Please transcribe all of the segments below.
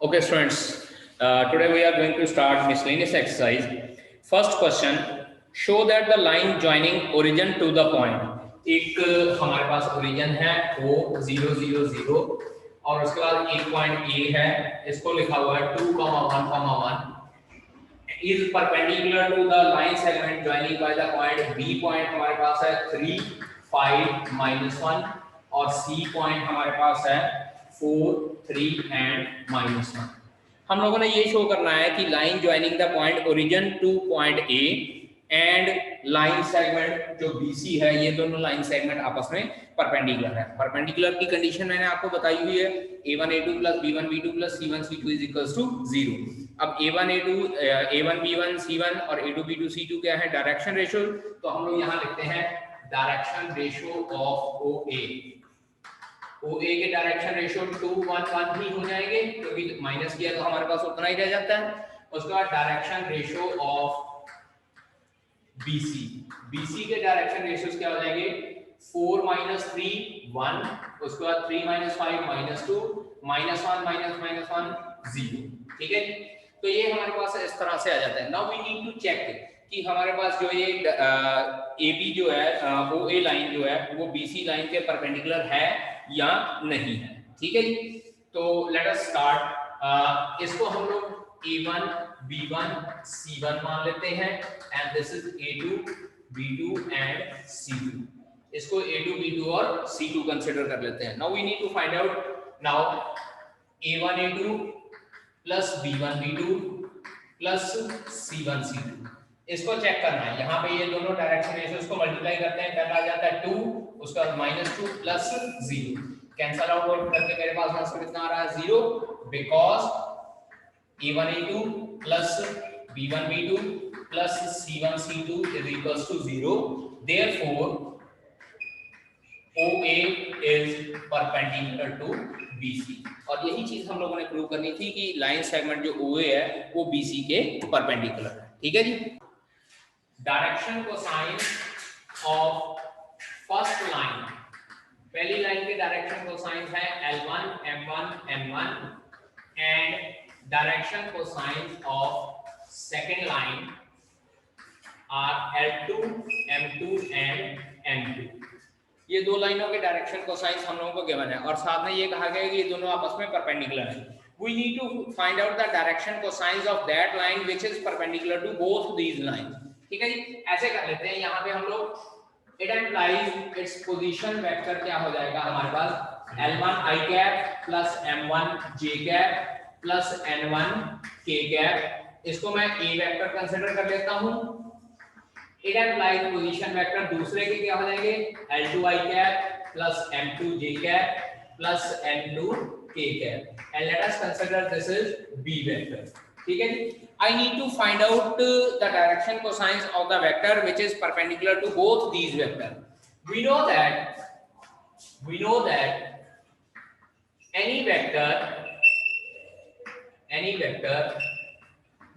Okay, students. Today we are going to start miscellaneous exercise. First question: show that the line joining origin to the point. एक हमारे पास origin है O 0 0 0 और उसके बाद एक point A है, इसको लिखा हुआ है 2,1,1 is perpendicular to the line segment joining by the point B point हमारे पास है 3, 5, -1 और C point हमारे पास है 4, 3 and -1। हम लोगों ने ये शो करना है कि line joining the point origin two point A and line segment जो BC है, ये दोनों लाइन सेगमेंट आपस में परपेंडिकुलर है। परपेंडिकुलर की कंडीशन मैंने आपको बताई हुई है, A1 A2 + B1 B2 + C1 C2 = 0। अब A1 A2 A1 B1 C1 और A2 B2 C2 क्या है? Direction ratio. तो हम लोग यहाँ लिखते हैं direction ratio of OA। OA के डायरेक्शन रेशियो 2 1 1 ही हो जाएंगे, क्योंकि माइनस किया तो हमारे पास उतना ही रह जाता है। उसके बाद direction ratio of BC, BC के डायरेक्शन रेशियोज क्या हो जाएंगे? 4 - 3 1, उसके बाद 3 - 5 -2 -1 -1 0। ठीक है, तो ये हमारे पास इस तरह से आ जाता है। Now we need to check कि हमारे पास जो ये AB जो है OA लाइन जो है वो BC लाइन के परपेंडिकुलर है या नहीं है। ठीक है जी, तो लेट अस स्टार्ट। इसको हम लोग A1 B1 C1 मान लेते हैं and this is A2 B2 and C2। इसको A2 B2 और C2 कंसीडर कर लेते हैं। Now we need to find out now A1 A2 plus B1 B2 plus C1 C2। इसको चेक करना है। यहाँ पे ये दोनों डायरेक्शन रेशियोज को मल्टीप्लाई करते हैं, पहला आ जाता है 2, उसके बाद -2 प्लस 0, कैंसल आउट करके मेरे पास आंसर कितना आ रहा है? 0, because A1 A2 plus B1 B2 plus C1 C2 = 0, therefore OA is perpendicular to BC। और यही चीज हम लोगों ने प्रूव करनी थी कि लाइन सेगमेंट जो OA है वो BC के परपेंडिकुलर है। ठीक है जी। Direction cosine of first line, पहली लाइन के डायरेक्शन कोसाइन है L1 M1 N1 and direction cosine of second line are L2 M2 and N2। ये दो लाइनों के डायरेक्शन कोसाइंस हम लोगों को गिवन है और साथ में ये कहा गया है कि ये दोनों आपस में परपेंडिकुलर हैं। We need to find out the direction cosines of that line which is perpendicular to both these lines। ठीक है जी, ऐसे कर लेते हैं। यहाँ पे हम लोग it implies its position vector क्या हो जाएगा हमारे पास? L1 I cap plus M1 J cap plus N1 K cap। इसको मैं A वेक्टर कंसिडर कर लेता हूँ। It implies position vector दूसरे के क्या हो जाएंगे? L2 I cap plus M2 J cap plus N2 K cap and let us consider this is B vector। ठीक है जी। I need to find out the direction cosines of the vector which is perpendicular to both these vector। We know that any vector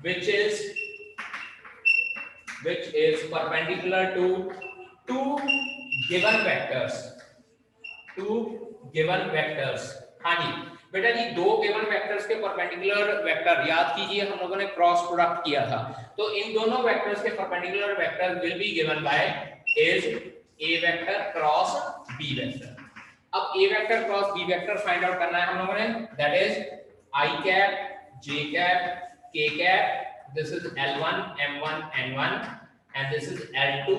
which is perpendicular to two given vectors। हाँ जी बेटा जी, दो given vectors के perpendicular vector याद कीजिए, हम लोगों ने cross product किया था। तो इन दोनों वेक्टर्स के perpendicular vector will be given by is A vector cross B vector. अब A vector cross B vector find out करना है हम लोगों ने, that is I cap J cap K cap. This is L1 M1 N1 and this is L2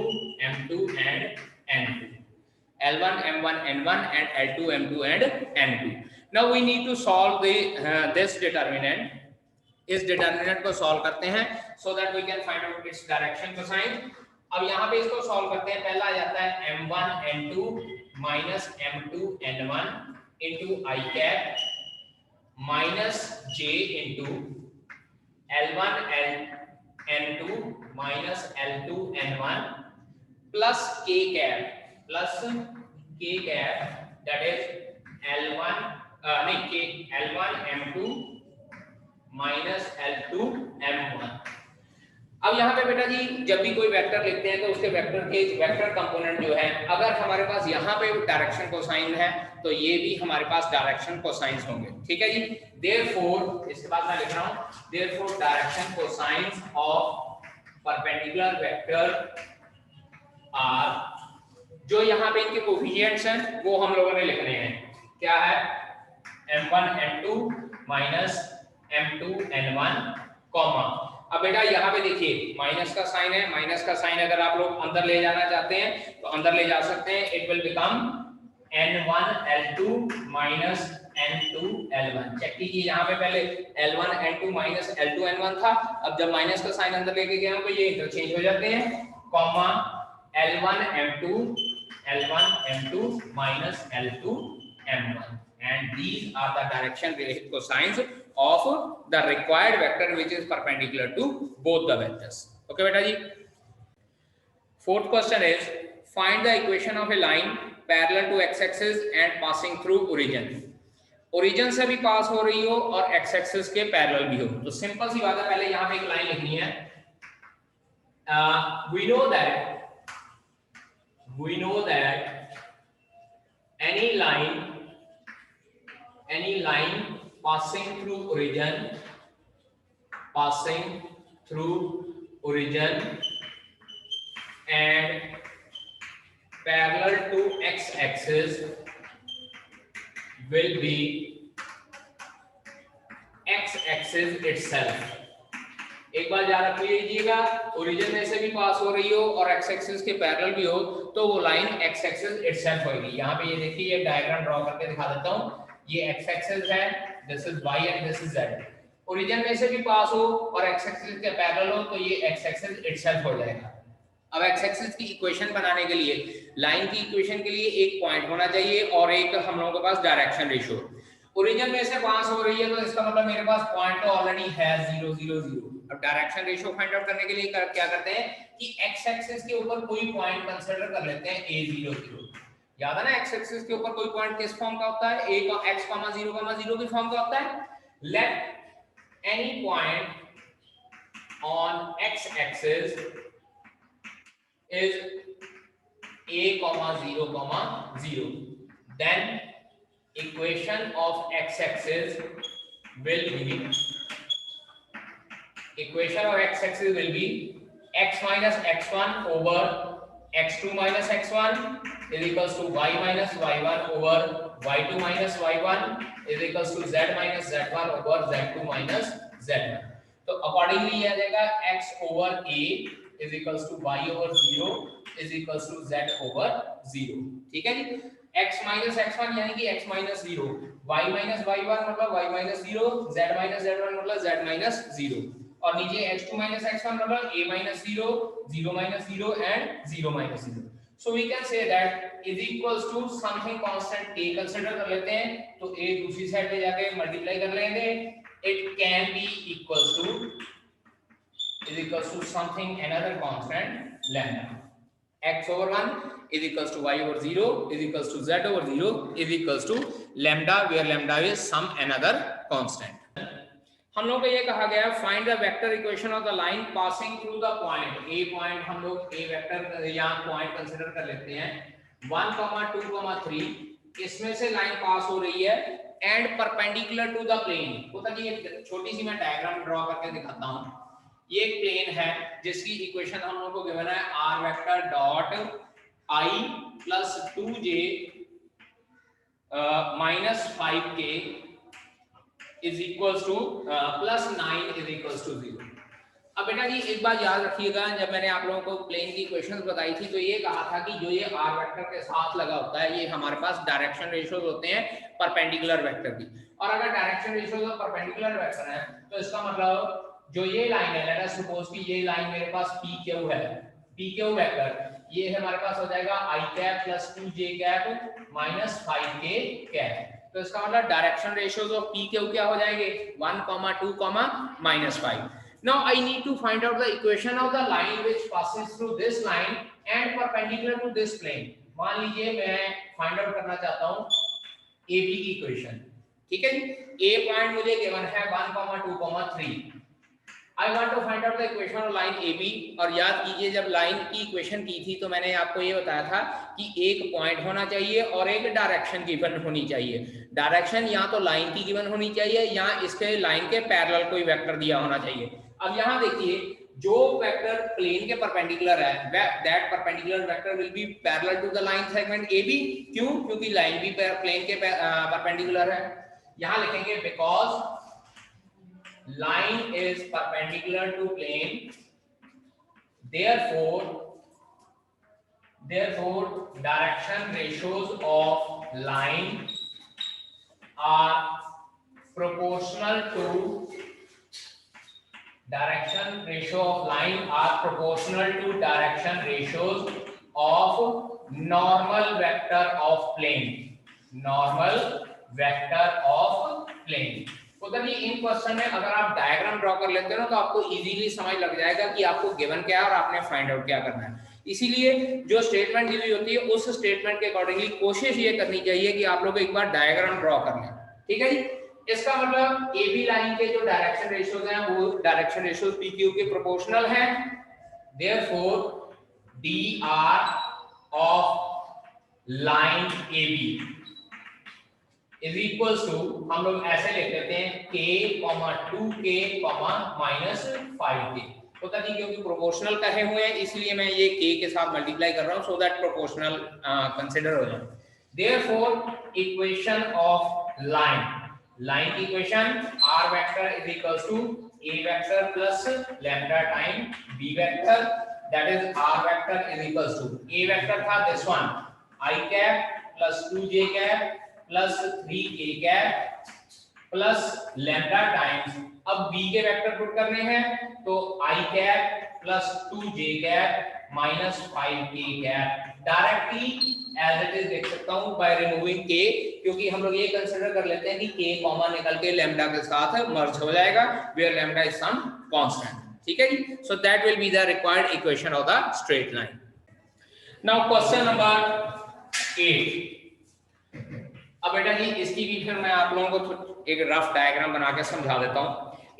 M2 and N2। L1 M1 N1 and L2 M2 and N2। Now we need to solve the this determinant। इस determinant को solve करते हैं so that we can find out its direction cosine। अब यहाँ पे इसको solve करते हैं। पहला आ जाता है M1 N2 minus M2 N1 into I cap minus J into L1 N2 minus L2 N1 plus K cap that is L1 L1 M2 minus L2 M1। अब यहाँ पे बेटा जी जब भी कोई वेक्टर लिखते हैं तो उसके वेक्टर के वेक्टर कंपोनेंट जो है, अगर हमारे पास यहाँ पे डायरेक्शन कोसाइन है तो ये भी हमारे पास डायरेक्शन कोसाइंस होंगे, ठीक है जी। देयरफॉर, इसके बाद मैं लिख रहा हूँ therefore direction cosines of perpendicular vector are, जो यहाँ पे इनके कोफिशिएंट्स हैं वो हम लोगों ने लिखने हैं, क्या है m1 m2 minus m2 n1 comma. अब बेटा यहाँ पे देखिए माइनस का साइन है, माइनस का साइन अगर आप लोग अंदर ले जाना चाहते हैं तो अंदर ले जा सकते हैं, it will become n1 l2 minus n2 l1। Check कीजिए यहाँ पे पहले l1 n2 minus l2 n1 था, अब जब माइनस का साइन अंदर लेके गया तो ये इंटरचेंज हो जाते हैं, comma l1 m2 l1 m2 minus l2 m1, and these are the direction related cosines of the required vector which is perpendicular to both the vectors. Okay beta ji. Fourth question is find the equation of a line parallel to x-axis and passing through origin. Origin से भी पास हो रही हो और x axis के parallel भी हो, तो सिंपल सी बात है, पहले यहां पे एक लाइन लिखनी है। we know that any line passing through origin and parallel to x-axis will be x-axis itself। एक बार याद रख लीजिएगा, ओरिजिन में से भी पास हो रही हो और एक्स एक्सिस के पैरेलल भी हो तो वो लाइन एक्स एक्सिस इटसेल्फ होगी। यहाँ पे ये देखिए, ये डायग्राम ड्रॉ करके दिखा देता हूँ, ये एक्स एक्सिस है, this is Y and this is Z. Origin में से भी पास हो और एक्स एक्सिस के पैरेलल हो तो ये एक्स एक्सिस इटसेल्फ हो जाएगा। अब एक्स एक्सिस की इक्वेशन बनाने के लिए, लाइन की इक्वेशन के लिए एक पॉइंट होना चाहिए और एक हम लोगों के पास डायरेक्शन रेशियो। ओरिजिन में से पास हो रही है तो इसका मतलब मेरे पास पॉइंट तो ऑलरेडी है 0 0 0। अब डायरेक्शन रेशियो फाइंड आउट करने के लिए क्या करते हैं कि एक्स एक्सिस के ऊपर कोई पॉइंट कंसीडर कर लेते हैं a0 0। याद है ना, एक्स एक्सिस के ऊपर कोई पॉइंट किस फॉर्म का होता है, a का x, 0, 0 की फॉर्म का होता है। Let any point on x axis is a, 0, 0, then equation of x-axis will be x minus x1 over x2 minus x1 is equals to y minus y1 over y2 minus y1 is equals to z minus z1 over z2 minus z1। तो accordingly ये आ जाएगा x over a is equals to y over 0 is equals to z over 0। ठीक है जी, x minus x1 यानी कि x minus 0, y minus y1 मतलब y minus 0, z minus z1 मतलब z minus 0, और नीचे x2 minus x1 मतलब a minus 0, 0 minus 0 and 0 minus 0। So we can say that is equals to something constant k consider कर लेते हैं, तो a दूसरी साइड पे जाके मल्टीप्लाई कर लेंगे, it can be equals to something another constant lambda। x over 1 is equals to y over 0 is equals to z over 0 is equals to lambda, where lambda is some another constant। हम लोग को ये कहा गया find the vector equation of the line passing through the point a। Point हम लोग a vector या point consider कर लेते हैं 1, 2, 3, इसमें से लाइन पास हो रही है and perpendicular to the plane. होता कि एक छोटी सी मैं डायग्राम ड्रॉ करके दिखाता हूं। ये एक प्लेन है जिसकी इक्वेशन हम लोग को गिवन है r vector dot i plus 2j minus 5k is equals to plus 9 is equals to 0। अब बेटा जी एक बात याद रखिएगा, जब मैंने आप लोगों को प्लेन की इक्वेशंस बताई थी तो ये कहा था कि जो ये r वेक्टर के साथ लगा होता है ये हमारे पास डायरेक्शन रेशियोज होते हैं परपेंडिकुलर वेक्टर की। और अगर डायरेक्शन रेशियोज परपेंडिकुलर वेक्टर है तो इसका मतलब जो ये लाइन है, लेट अस सपोज कि ये लाइन मेरे पास PQ है, PQ वेक्टर, ये हमारे पास हो जाएगा i cap plus 2j cap minus 5k cap. तो इसका मतलब डायरेक्शन रेशियोज ऑफ PQ क्या हो जाएंगे 1, 2, -5। Now I need to find out the equation of the line which passes through this line and perpendicular to this plane। मान लीजिए मैं find out करना चाहता हूं AB की इक्वेशन। ठीक है जी, A पॉइंट मुझे गिवन है 1, 2, 3। I want to find out the equation of line A B. और याद कीजिए जब लाइन की इक्वेशन की थी तो मैंने आपको ये बताया था कि एक पॉइंट होना चाहिए और एक डायरेक्शन गिवन होनी चाहिए। डायरेक्शन या तो लाइन की गिवन होनी चाहिए या इसके लाइन के पैरेलल कोई वेक्टर दिया होना चाहिए। अब यहाँ देखिए जो वेक्टर प्लेन के परपेंडिकुलर है that perpendicular vector will be parallel to the line segment A B. क्यों? क्योंकि लाइन भी प्लेन के परपेंडिकुलर है। यहाँ लिखेंगे because line is perpendicular to plane, therefore direction ratios of line are proportional to direction ratio of line are proportional to direction ratios of normal vector of plane, normal vector of plane। उधर ये इन question में अगर आप diagram draw कर लेते हो ना तो आपको इजीली समझ लग जाएगा कि आपको गिवन क्या है और आपने फाइंड आउट क्या करना है। इसीलिए जो स्टेटमेंट दी हुई होती है उस स्टेटमेंट के अकॉर्डिंगली कोशिश ये करनी चाहिए कि आप लोग एक बार डायग्राम ड्रॉ कर लें। ठीक है जी। इसका मतलब ए बी लाइन के जो डायरेक्शन रेशियोज हैं वो डायरेक्शन रेशियोज पी क्यू के प्रोपोर्शनल हैं। Therefore D R of line A B is equals to, हम लोग ऐसे लिख देते हैं k, 2k, -5k। होता नहीं क्योंकि प्रोपोर्शनल कहे हुए हैं इसलिए मैं ये k के साथ मल्टीप्लाई कर रहा हूं सो दैट प्रोपोर्शनल कंसीडर हो जाए। देयरफॉर इक्वेशन ऑफ लाइन की equation r vector is equals to a vector plus lambda time b vector, that is r vector is equals to a vector था this one i cap plus 2j cap plus 3k cap plus lambda times, अब b के vector put करने हैं तो i cap plus 2j cap minus 5k cap. Directly as it is लिख सकता हूं by removing k, क्योंकि हम लोग ये कंसीडर कर लेते हैं कि k कॉमन निकल के लैम्डा के साथ मर्ज हो जाएगा where lambda is some constant. ठीक है जी। So that will be the required equation of the straight line. Now question number 8। अब बेटा जी इसकी भी फिर मैं आप लोगों को एक रफ डायग्राम बना के समझा देता हूं।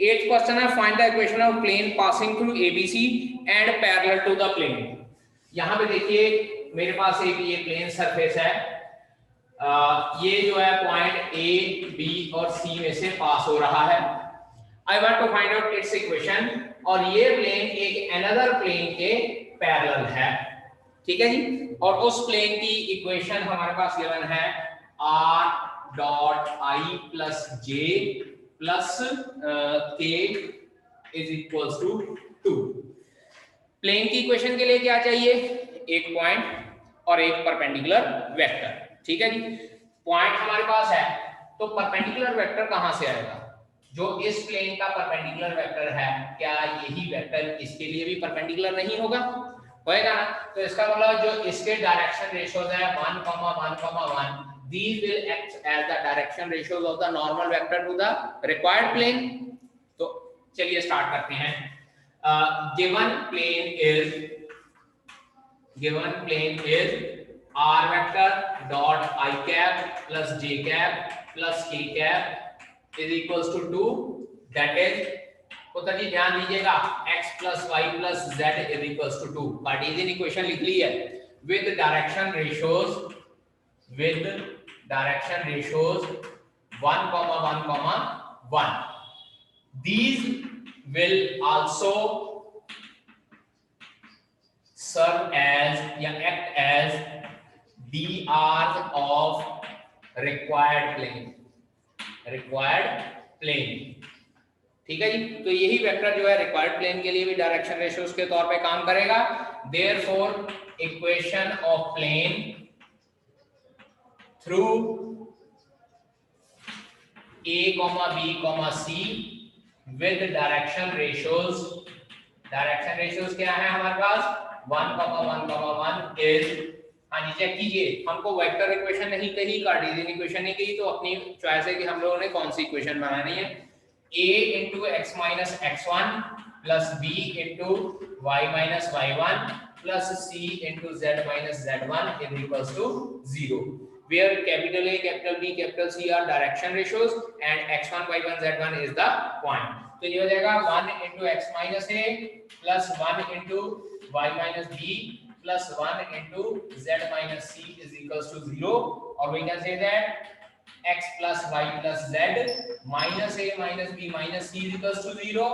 8th क्वेश्चन है find the equation of plane passing through A B C and parallel to the plane. यहां पे देखिए मेरे पास एक ये प्लेन सरफेस है, ये जो है पॉइंट ए बी और सी में से पास हो रहा है। I want to find out its equation, और ये प्लेन एक अनदर प्लेन के पैरेलल है। ठीक है जी। और उस प्लेन की इक्वेशन हमारे पास गिवन है r डॉट i plus j plus k is equals to 2। Plane की इक्वेशन के लिए क्या चाहिए? एक पॉइंट और एक परपेंडिकुलर वेक्टर। ठीक है जी। पॉइंट हमारे पास है तो परपेंडिकुलर वेक्टर कहां से आएगा? जो इस प्लेन का परपेंडिकुलर वेक्टर है, क्या यही वेक्टर इसके लिए भी परपेंडिकुलर नहीं होगा? होएगा ना। तो इसका मतलब जो इसके डायरेक्शन रेशियोज है 1, 1, 1, these will act as the direction ratios of the normal vector to the required plane। तो चलिए स्टार्ट करते हैं। given plane is r vector dot I cap plus j cap plus k cap is equals to 2, that is पुत्र जी ध्यान दीजिएगा x plus y plus z is equals to 2। Cartesian equation लिख ली है with direction ratios 1, 1, 1। These will also serve as या act as drs of required plane। ठीक है जी। तो यही वेक्टर जो है रिक्वायर्ड प्लेन के लिए भी डायरेक्शन रेशियोज के तौर पे काम करेगा। Therefore equation of plane through a, b, c with direction ratios क्या है हमारे पास 1, 1, 1 is, हाँ जी चेक कीजिए, हमको वेक्टर इक्वेशन नहीं कही, कार्टेशियन इक्वेशन नहीं कही, तो अपनी चॉइस है कि हम लोगों ने कौन सी इक्वेशन बनानी है। a into x minus x1 plus b into y minus y1 plus c into z minus z1 is equals to 0, where capital A, capital B, capital C are direction ratios and x1, y1, z1 is the point। तो ये हो जाएगा 1 into X minus A plus 1 into Y minus B plus 1 into Z minus C is equals to 0 और we can say that x plus y plus z minus a minus b minus c is equals to 0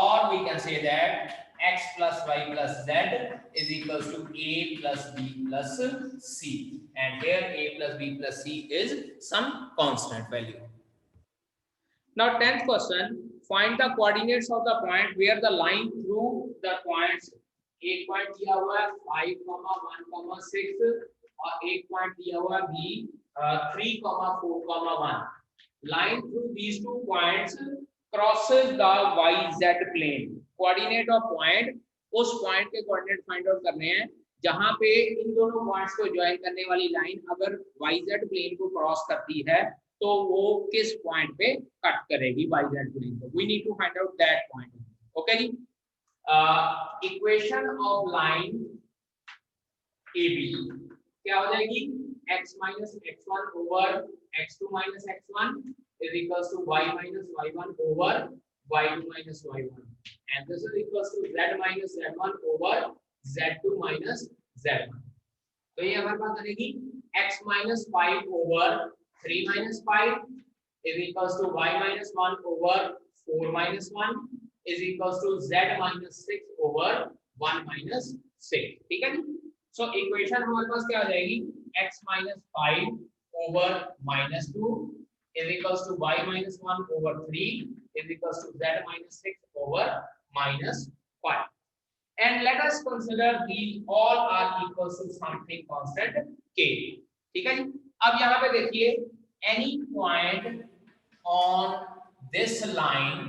or we can say that x plus y plus z is equals to a plus b plus c and here a plus b plus c is some constant value. Now 10th question, find the coordinates of the point where the line through the points एक point दिया हुआ है 5,1,6 और एक point दिया हुआ है b 3,4,1. Line through these two points crosses the YZ plane. Coordinate of point, उस पॉइंट के कोऑर्डिनेट फाइंड आउट करने हैं जहां पे इन दोनों पॉइंट्स को ज्वाइन करने वाली लाइन अगर YZ प्लेन को क्रॉस करती है तो वो किस पॉइंट पे कट करेगी YZ प्लेन को. We need to find out that point. Okay जी. Equation of line AB क्या हो जाएगी? x minus x1 over x2 minus x1 is equals to y minus y1 over y2 minus y1 and this is equals to z minus z1 over z2 minus z1. तो ये हमारे पास बनेगी x minus 5 over 3 minus 5 is equals to y minus 1 over 4 minus 1 is equals to z minus 6 over 1 minus 6. ठीक है जी. So equation हमारे पास क्या आ जाएगी? x minus 5 over minus 2 is equals to y minus 1 over 3 is equals to z minus 6 over minus 5. And let us consider these all are equals to something constant k. ठीक है जी. अब यहाँ पे देखिए any point on this line,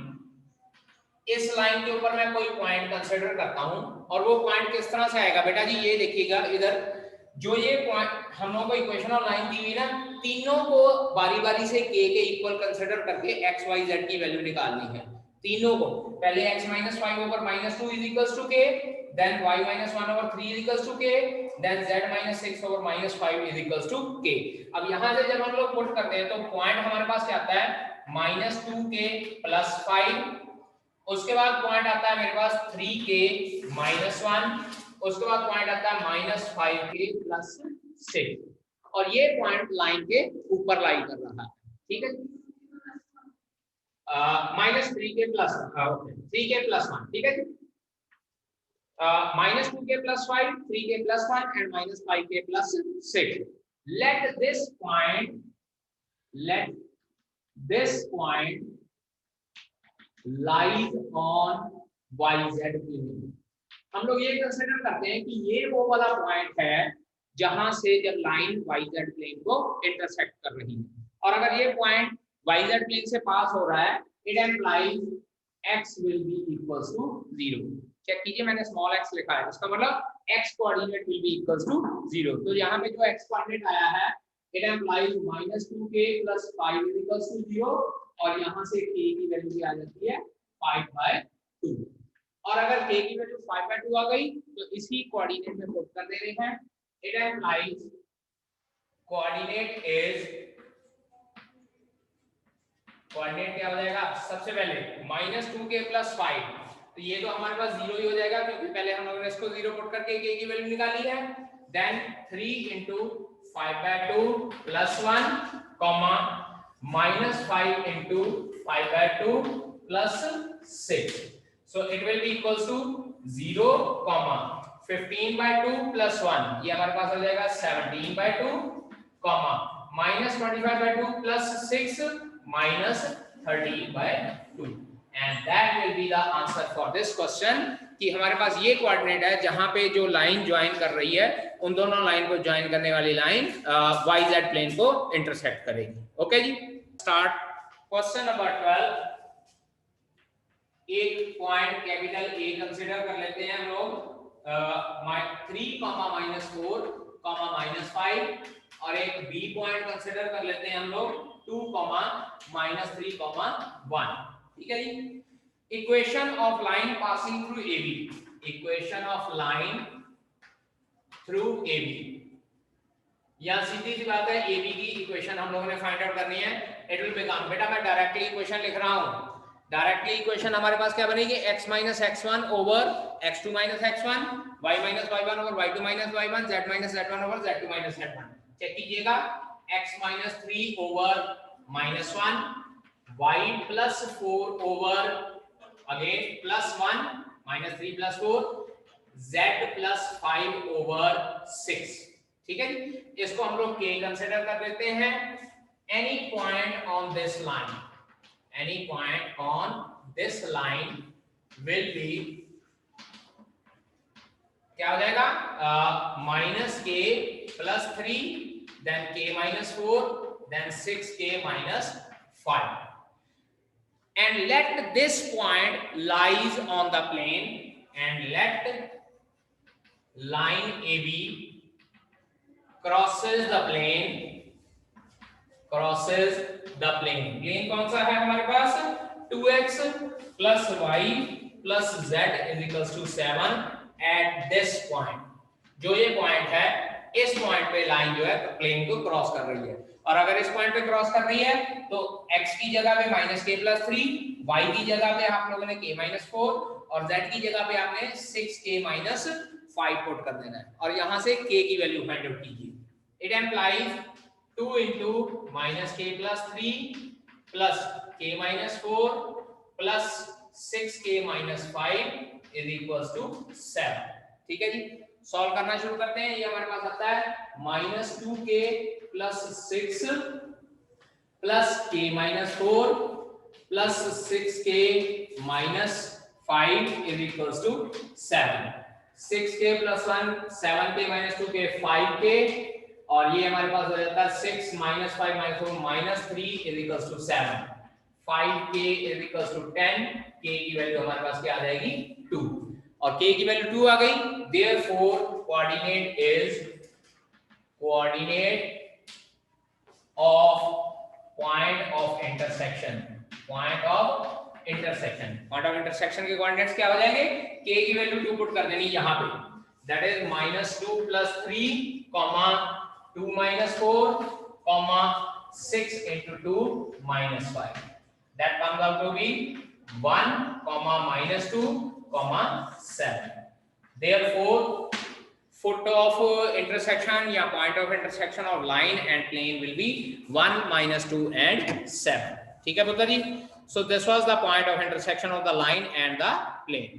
इस line के ऊपर मैं कोई पॉइंट कंसीडर करता हूं और वो पॉइंट किस तरह से आएगा बेटा जी. ये देखिएगा इधर जो ये पॉइंट हम लोगों को इक्वेशन ऑफ लाइन दी हुई ना, तीनों को बारी-बारी से k के इक्वल कंसीडर करके x y z की वैल्यू निकालनी है. तीनों को पहले x minus 5 over minus 2 is equals to k, then y minus 1 over 3 is equals to k, then z minus 6 over minus 5 is equals to k. अब यहाँ से जब हम लोग पुट करते हैं तो पॉइंट हमारे पास क्या आता है? -2k plus 5. उसके बाद पॉइंट आता है मेरे पास 3k minus 1. उसके बाद पॉइंट आता है -5k plus 6 और ये पॉइंट लाइन के ऊपर लाई कर रहा है. ठीक है. -3k plus 3k plus 1. ठीक है. -2k plus 5, 3k plus 1 and -5k plus 6. Let this point lies on YZ plane. हम लोग ये कंसीडर करते हैं कि ये वो वाला पॉइंट है जहां से जब लाइन YZ प्लेन को इंटरसेक्ट कर रही है और अगर ये पॉइंट YZ प्लेन से पास हो रहा है it implies x will be equals to 0. Check कीजिए मैंने स्मॉल x लिखा है, इसका मतलब x coordinate will be equals to 0. तो यहाँ पे जो x कोऑर्डिनेट आया है it employees -2k plus 5 is equals to 0 और यहाँ से k की वैल्यू आ जाती है 5/2 और अगर k की वैल्यू 5/2 आ गई तो इसी कोऑर्डिनेट में पुट कर दे रहे हैं. इट एम्प्लाइज कोऑर्डिनेट क्या हो जाएगा? सबसे पहले -2k plus 5 तो ये तो हमारे पास 0 ही हो जाएगा क्योंकि पहले हम लोगों ने इसको 0 पुट करके k की वैल्यू निकाली है. Then 3 into 5/2 plus 1 comma -5 into 5/2 plus 6. So it will be equals to 0 comma 15/2 plus 1 ये हमारे पास हो जाएगा 17/2 comma -25/2 plus 6 minus 30/2 and that will be the answer for this question कि हमारे पास ये कोऑर्डिनेट है जहां पे जो लाइन ज्वाइन कर रही है उन दोनों लाइन को ज्वाइन करने वाली लाइन YZ प्लेन को इंटरसेक्ट करेगी. ओके जी. Start question number 12. एक पॉइंट कैपिटल A कंसीडर कर लेते हैं हम लोग 3, -4, -5 और एक B पॉइंट कंसीडर कर लेते हैं हम लोग 2, -3, 1. ठीक है जी. Equation of line passing through AB. Equation of line through AB. यहाँ सीधी सी बात है AB की इक्वेशन हम लोगों ने फाइंड आउट करनी है. इट विल बिकम, बेटा मैं डायरेक्टली इक्वेशन लिख रहा हूँ. डायरेक्टली इक्वेशन हमारे पास क्या बनेगी, x minus x1 over x2 minus x1, y minus y1 over y2 minus y1, z minus z1 over z2 minus z1। Check कीजिएगा, x minus 3 over minus 1, y plus 4 over again plus 1 minus 3 plus 4, z plus 5 over 6। ठीक है जी, इसको हम लोग k consider कर लेते हैं। Any point on this line, any point on this line will be क्या हो जाएगा, minus K plus 3, then K minus 4, then 6k minus 5, and let this point lies on the plane and let line AB crosses the plane, crosses the plane कौन सा है हमारे पास, 2x प्लस y प्लस z is equals to 7 at this point. जो ये point है, इस पॉइंट पे लाइन जो है प्लेन को क्रॉस कर रही है, और अगर इस पॉइंट पे क्रॉस कर रही है तो x की जगह पे माइनस के प्लस 3, y की जगह पे आप लोगों ने k माइनस 4 और z की जगह पे आपने 6k माइनस 5 पुट कर देना है, और यहां से k की वैल्यू फाइंड आउट कीजिए। It implies 2 into minus k plus 3 plus k minus 4 plus 6k minus 5 is equals to 7। ठीक है जी, सॉल्व करना शुरू करते हैं। ये हमारे पास आता है minus 2k plus 6 plus k minus 4 plus 6k minus 5 is equals to 7। 6k plus 1 7k minus 2k 5k, और ये हमारे पास हो जाता है 6 minus 5 minus 4 minus 3 is equals to 7, 5k is equals to 10, k की वैल्यू हमारे पास क्या आ जाएगी, 2, और k की वैल्यू 2 आ गई। Therefore coordinate is coordinate of point of intersection, point of intersection, point of intersection के कोऑर्डिनेट्स क्या हो जाएंगे, k की वैल्यू 2 पुट कर देनी यहां पे, that is -2 + 3, 2 minus 4, 6 into 2 minus 5. That comes out to be 1, minus 2, 7. Therefore, foot of intersection या point of intersection of line and plane will be 1, -2 and 7. ठीक है पुत्र जी? So this was the point of intersection of the line and the plane.